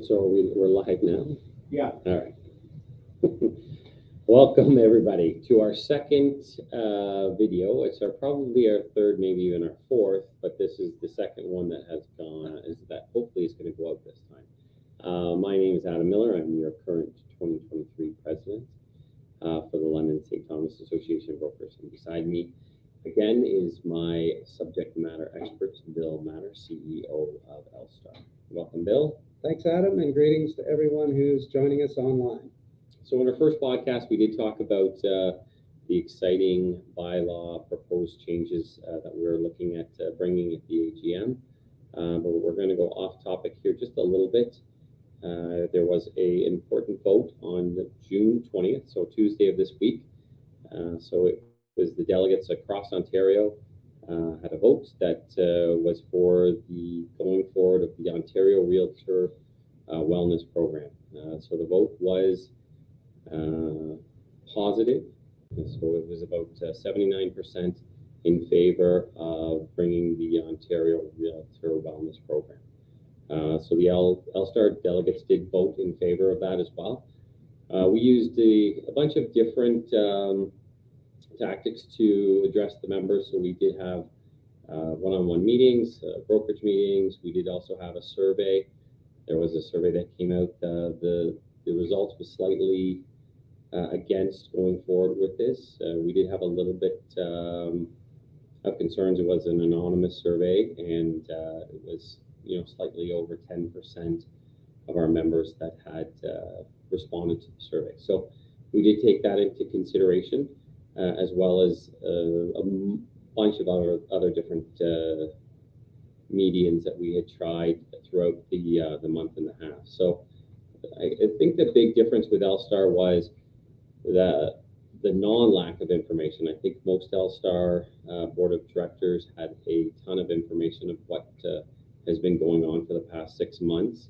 So we're live now? Yeah. All right. Welcome, everybody, to our second video. It's probably our third, maybe even our fourth, but this is the second one that has gone, hopefully is going to go out this time. My name is Adam Miller. I'm your current 2023 president for the London St. Thomas Association of Brokers. And beside me, again, is my subject matter expert, Bill Madder, CEO of LSTAR. Welcome, Bill. Thanks, Adam, and greetings to everyone who's joining us online. So in our first podcast, we did talk about the exciting bylaw proposed changes that we're looking at bringing at the AGM. But we're going to go off topic here just a little bit. There was an important vote on June 20th, so Tuesday of this week. So it was the delegates across Ontario had a vote that was for the going forward of the Ontario REALTOR Wellness Program. So the vote was positive. So it was about 79% in favor of bringing the Ontario REALTOR Wellness Program. So the LSTAR delegates did vote in favor of that as well. We used a bunch of different tactics to address the members. So we did have one-on-one meetings, brokerage meetings. We did also have a survey. There was a survey that came out. The results was slightly against going forward with this. We did have a little bit of concerns. It was an anonymous survey, and it was slightly over 10% of our members that had responded to the survey. So we did take that into consideration, as well as a bunch of other different medians that we had tried throughout the month and a half. So I think the big difference with LSTAR was the non-lack of information. I think most LSTAR board of directors had a ton of information of what has been going on for the past 6 months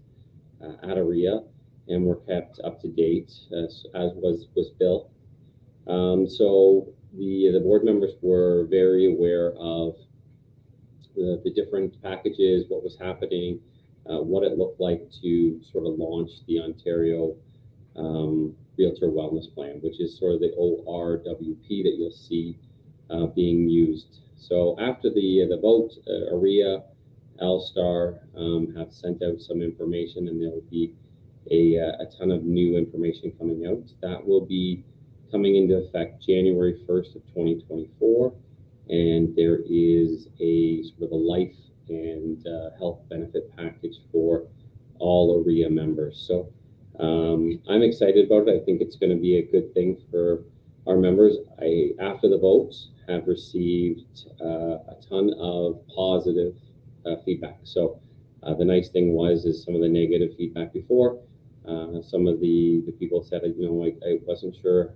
at ORWP, and were kept up to date, as was Bill. So the board members were very aware of the different packages, what was happening, what it looked like to sort of launch the Ontario REALTOR Wellness Plan, which is sort of the ORWP that you'll see being used. So after the vote, ORWP, LSTAR have sent out some information, and there will be a ton of new information coming out. That will be coming into effect January 1st of 2024, and there is a sort of a life and health benefit package for all ORWP members. So I'm excited about it. I think it's going to be a good thing for our members. After the votes, have received a ton of positive feedback. So the nice thing is some of the negative feedback before, some of the people said, I wasn't sure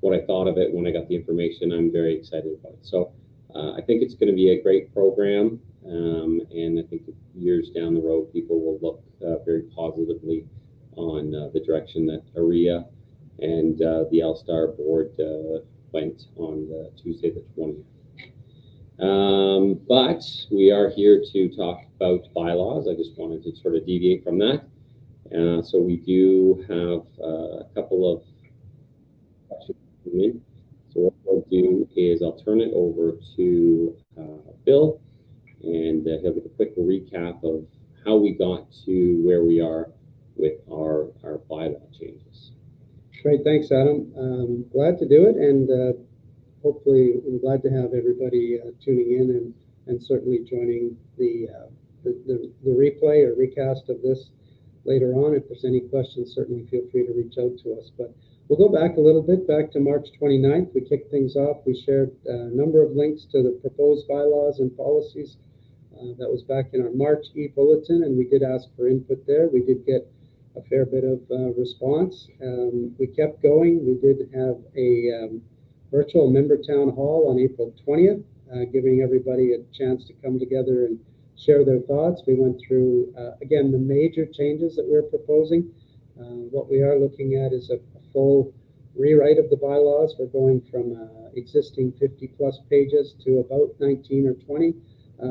what I thought of it when I got the information. I'm very excited about it. So I think it's going to be a great program, and I think years down the road, people will look very positively on the direction that ORWP and the LSTAR board went on Tuesday the 20th. But we are here to talk about bylaws. I just wanted to sort of deviate from that. So we do have a couple of questions. So what we'll do is I'll turn it over to Bill, and he'll give a quick recap of how we got to where we are with our bylaw changes. Great, thanks, Adam. Glad to do it, and hopefully I'm glad to have everybody tuning in and certainly joining the replay or recast of this later on. If there's any questions, certainly feel free to reach out to us. But we'll go back a little bit, back to March 29th. We kicked things off. We shared a number of links to the proposed bylaws and policies. That was back in our March e-bulletin, and we did ask for input there. We did get a fair bit of response. We kept going. We did have a virtual member town hall on April 20th, giving everybody a chance to come together and share their thoughts. We went through, again, the major changes that we're proposing. What we are looking at is a full rewrite of the bylaws. We're going from existing 50-plus pages to about 19 or 20.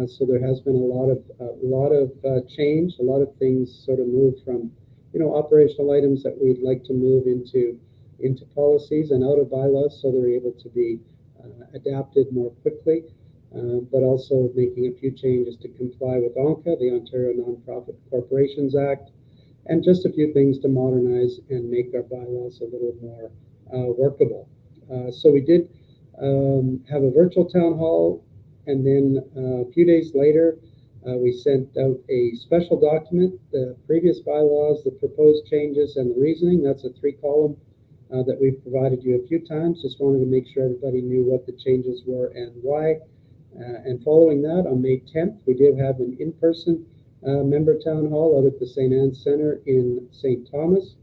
So there has been a lot of change. A lot of things sort of moved from operational items that we'd like to move into policies and out of bylaws, so they're able to be adapted more quickly, but also making a few changes to comply with ONCA, the Ontario Nonprofit Corporations Act, and just a few things to modernize and make our bylaws a little more workable. So we did have a virtual town hall, and then a few days later, we sent out a special document, the previous bylaws, the proposed changes, and the reasoning. That's a 3-column that we've provided you a few times. Just wanted to make sure everybody knew what the changes were and why. And following that, on May 10th, we did have an in-person member town hall out at the St. Anne's Centre in St. Thomas.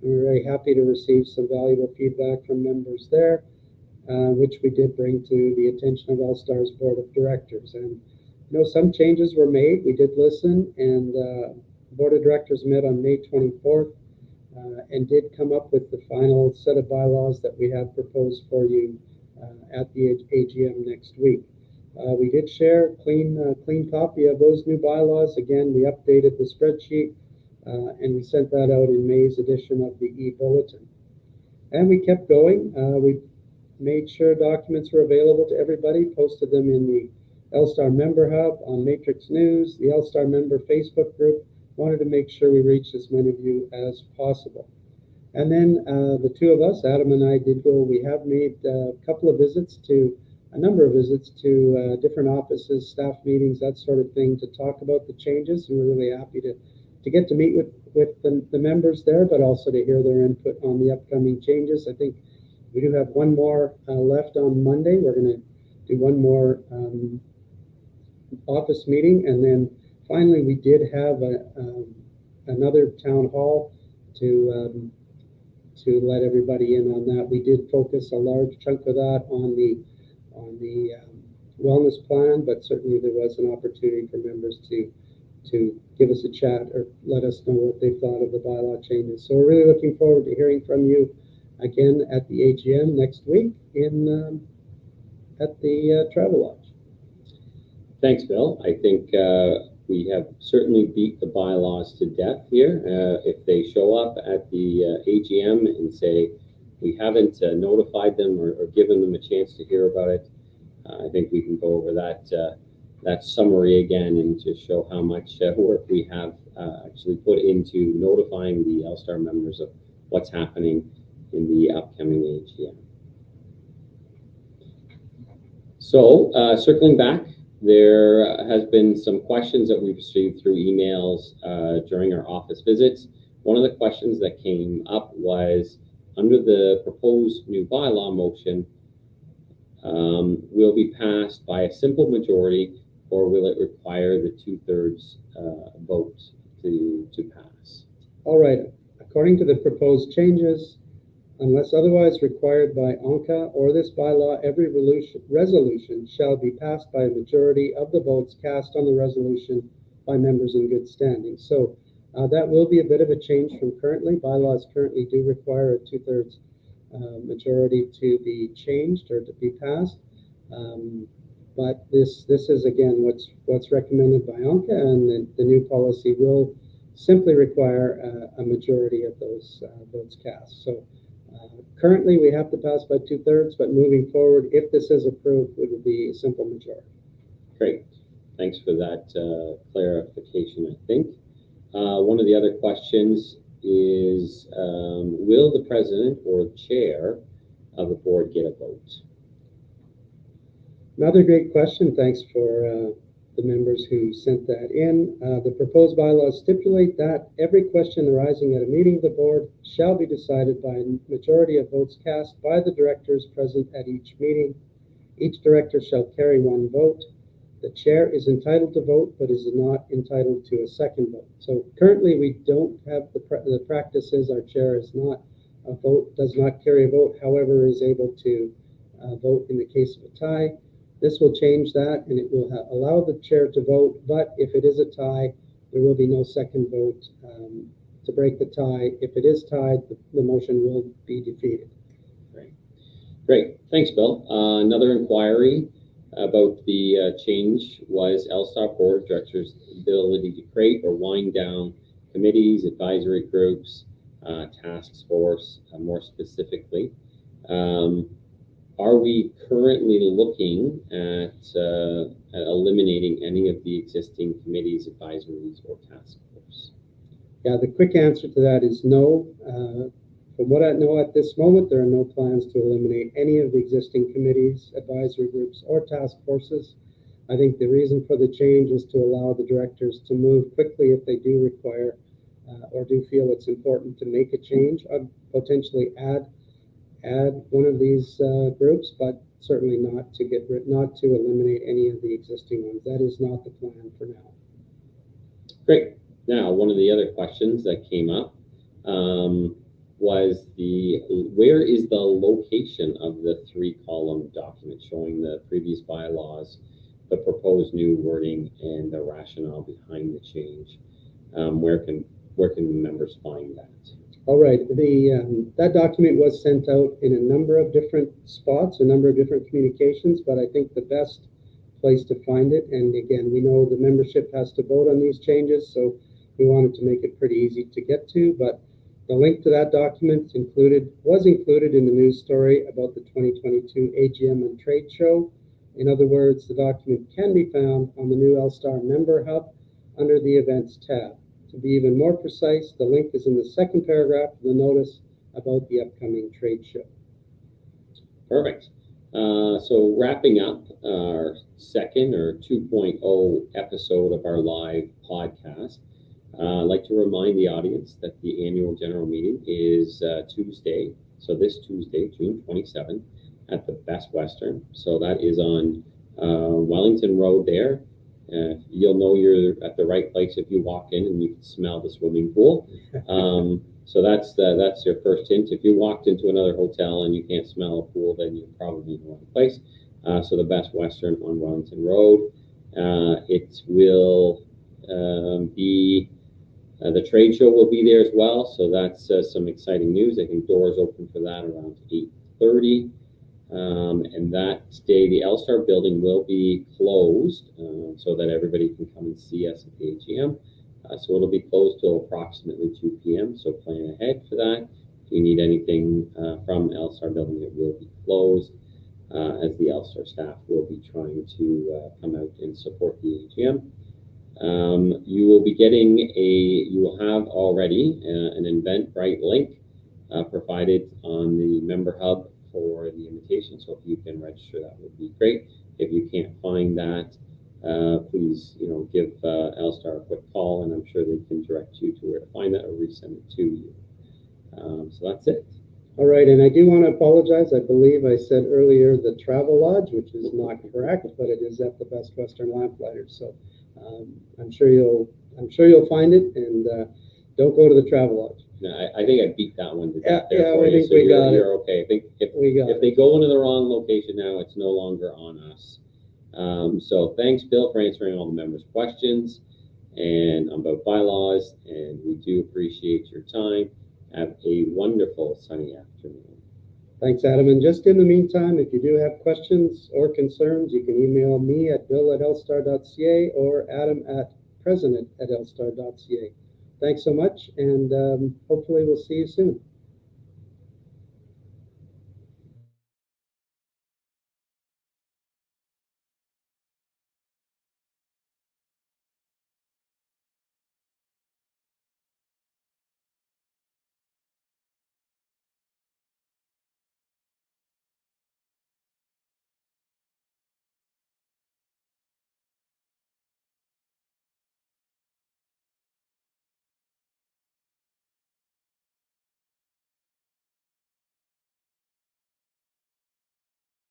And we're very happy to receive some valuable feedback from members there, which we did bring to the attention of LSTAR's Board of Directors. And some changes were made. We did listen, and the Board of Directors met on May 24th and did come up with the final set of bylaws that we have proposed for you at the AGM next week. We did share a clean copy of those new bylaws. Again, we updated the spreadsheet and we sent that out in May's edition of the e-bulletin. And we kept going. We made sure documents were available to everybody, posted them in the LSTAR Member Hub, on Matrix News, the LSTAR Member Facebook group. Wanted to make sure we reached as many of you as possible. And then the two of us, Adam and I, we have made a number of visits to different offices, staff meetings, that sort of thing, to talk about the changes. And we're really happy to get to meet with the members there, but also to hear their input on the upcoming changes. I think we do have one more left on Monday. We're going to do one more office meeting, and then finally we did have another town hall to let everybody in on that. We did focus a large chunk of that on the wellness plan, but certainly there was an opportunity for members to give us a chat or let us know what they thought of the bylaw changes. So we're really looking forward to hearing from you again at the AGM next week at the Travel Lodge. Thanks, Bill. I think we have certainly beat the bylaws to death here. If they show up at the AGM and say we haven't notified them or given them a chance to hear about it, I think we can go over that summary again and just show how much work we have actually put into notifying the LSTAR members of what's happening in the upcoming AGM. So circling back, there has been some questions that we've received through emails during our office visits. One of the questions that came up was, under the proposed new bylaw motion, will be passed by a simple majority, or will it require the 2/3 vote to pass? All right. According to the proposed changes, unless otherwise required by ONCA or this bylaw, every resolution shall be passed by a majority of the votes cast on the resolution by members in good standing. So that will be a bit of a change from currently. Bylaws currently do require a 2/3 majority to be changed or to be passed. But this is again what's recommended by ONCA, and the new policy will simply require a majority of those votes cast. So currently we have to pass by 2/3, but moving forward, if this is approved, it will be a simple majority. Great. Thanks for that clarification, I think. One of the other questions is, will the president or chair of the board get a vote? Another great question. Thanks for the members who sent that in. The proposed bylaws stipulate that every question arising at a meeting of the board shall be decided by a majority of votes cast by the directors present at each meeting. Each director shall carry one vote. The chair is entitled to vote, but is not entitled to a second vote. So currently we don't have the practice is our chair is not a vote, does not carry a vote, however is able to vote in the case of a tie. This will change that, and it will allow the chair to vote, but if it is a tie, there will be no second vote to break the tie. If it is tied, the motion will be defeated. Great. Thanks, Bill. Another inquiry about the change was LSTAR Board of Directors' ability to create or wind down committees, advisory groups, task force, more specifically. Are we currently looking at eliminating any of the existing committees, advisories, or task force? Yeah, the quick answer to that is no. From what I know at this moment, there are no plans to eliminate any of the existing committees, advisory groups, or task forces. I think the reason for the change is to allow the directors to move quickly if they do require or do feel it's important to make a change. I'd potentially add one of these groups, but certainly not to eliminate any of the existing ones. That is not the plan for now. Great. Now, one of the other questions that came up was where is the location of the 3-column document showing the previous bylaws, the proposed new wording, and the rationale behind the change? Where can members find that? All right. That document was sent out in a number of different spots, a number of different communications, but I think the best place to find it, and again, we know the membership has to vote on these changes, so we wanted to make it pretty easy to get to, but the link to that document was included in the news story about the 2022 AGM and trade show. In other words, the document can be found on the new LSTAR member hub under the events tab. To be even more precise, the link is in the second paragraph of the notice about the upcoming trade show. Perfect. So wrapping up our second or 2.0 episode of our live podcast, I'd like to remind the audience that the annual general meeting is Tuesday. So this Tuesday, June 27th, at the Best Western. So that is on Wellington Road there. You'll know you're at the right place if you walk in and you can smell the swimming pool. So that's your first hint. If you walked into another hotel and you can't smell a pool, then you're probably in the wrong place. So the Best Western on Wellington Road. It will be, the trade show will be there as well. So that's some exciting news. I think doors open for that around 8:30. And that day, the LSTAR building will be closed so that everybody can come and see us at the AGM. So it'll be closed till approximately 2 p.m. So plan ahead for that. If you need anything from LSTAR building, it will be closed as the LSTAR staff will be trying to come out and support the AGM. You will have already an Eventbrite link provided on the member hub for the invitation. So if you can register, that would be great. If you can't find that, please, give LSTAR a quick call, and I'm sure they can direct you to where to find that or resend it to you. So that's it. All right, and I do want to apologize. I believe I said earlier the Travel Lodge, which is not correct, but it is at the Best Western Lamplighters. So I'm sure you'll find it, and don't go to the Travel Lodge. No, I think I beat that one to death there yeah, for I you, think so we got you're okay. I think if they go into the wrong location now, it's no longer on us. So thanks, Bill, for answering all the members' questions and about bylaws, and we do appreciate your time. Have a wonderful sunny afternoon. Thanks, Adam. And just in the meantime, if you do have questions or concerns, you can email me at bill@lstar.ca or adam@president@lstar.ca. Thanks so much, and hopefully we'll see you soon.